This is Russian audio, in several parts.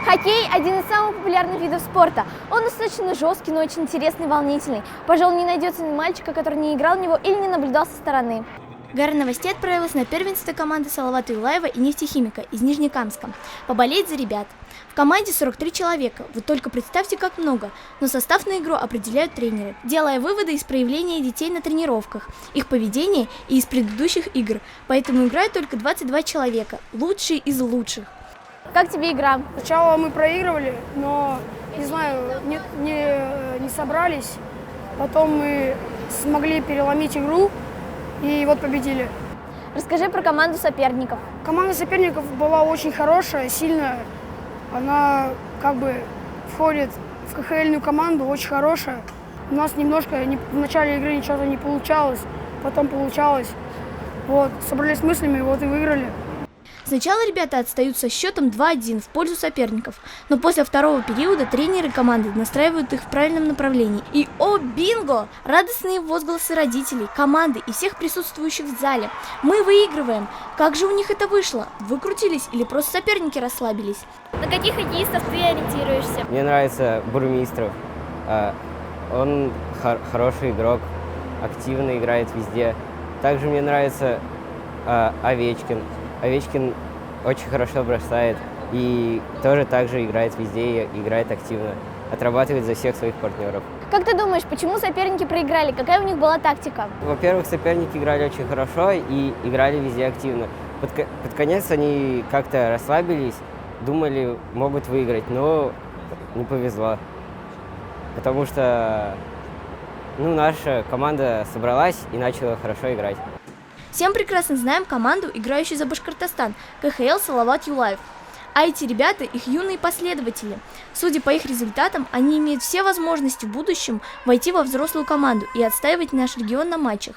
Хоккей – один из самых популярных видов спорта. Он достаточно жесткий, но очень интересный и волнительный. Пожалуй, не найдется ни мальчика, который не играл в него или не наблюдал со стороны. Гора Новостей отправилась на первенство команды Салавата Юлаева и нефтехимика из Нижнекамска поболеть за ребят. В команде 43 человека, вот только представьте, как много, но состав на игру определяют тренеры, делая выводы из проявления детей на тренировках, их поведения и из предыдущих игр, поэтому играют только 22 человека, лучшие из лучших. Как тебе игра? Сначала мы проигрывали, но, не знаю, не собрались. Потом мы смогли переломить игру и вот победили. Расскажи про команду соперников. Команда соперников была очень хорошая, сильная. Она как бы входит в КХЛ-ную команду, очень хорошая. У нас немножко в начале игры ничего не получалось, потом получалось. Вот, собрались с мыслями, вот и выиграли. Сначала ребята отстают со счетом 2-1 в пользу соперников, но после второго периода тренеры команды настраивают их в правильном направлении. И о бинго! Радостные возгласы родителей, команды и всех присутствующих в зале. Мы выигрываем! Как же у них это вышло? Выкрутились или просто соперники расслабились? На каких хоккеистов ты ориентируешься? Мне нравится Бурмистров. Он хороший игрок, активно играет везде. Также мне нравится Овечкин. Овечкин очень хорошо бросает и тоже так же играет везде и играет активно, отрабатывает за всех своих партнеров. Как ты думаешь, почему соперники проиграли? Какая у них была тактика? Во-первых, соперники играли очень хорошо и играли везде активно. Под конец они как-то расслабились, думали, могут выиграть, но не повезло. Потому что наша команда собралась и начала хорошо играть. Всем прекрасно знаем команду, играющую за Башкортостан, КХЛ Салават Юлаев. А эти ребята – их юные последователи. Судя по их результатам, они имеют все возможности в будущем войти во взрослую команду и отстаивать наш регион на матчах.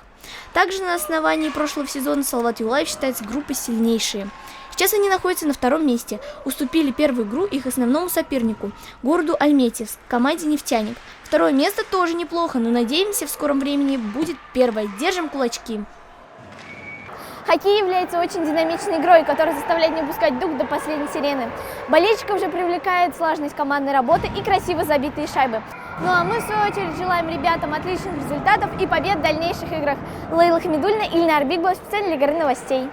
Также на основании прошлого сезона Салават Юлаев считается группой сильнейшие. Сейчас они находятся на втором месте, уступили первую игру их основному сопернику – городу Альметьевск, команде «Нефтяник». Второе место тоже неплохо, но надеемся, в скором времени будет первое. Держим кулачки! Хоккей является очень динамичной игрой, которая заставляет не упускать дух до последней сирены. Болельщиков же привлекает слаженность командной работы и красиво забитые шайбы. Ну а мы, в свою очередь, желаем ребятам отличных результатов и побед в дальнейших играх. Лейла Хамидульна, Ильнар Бигбов, специально для Горы Новостей.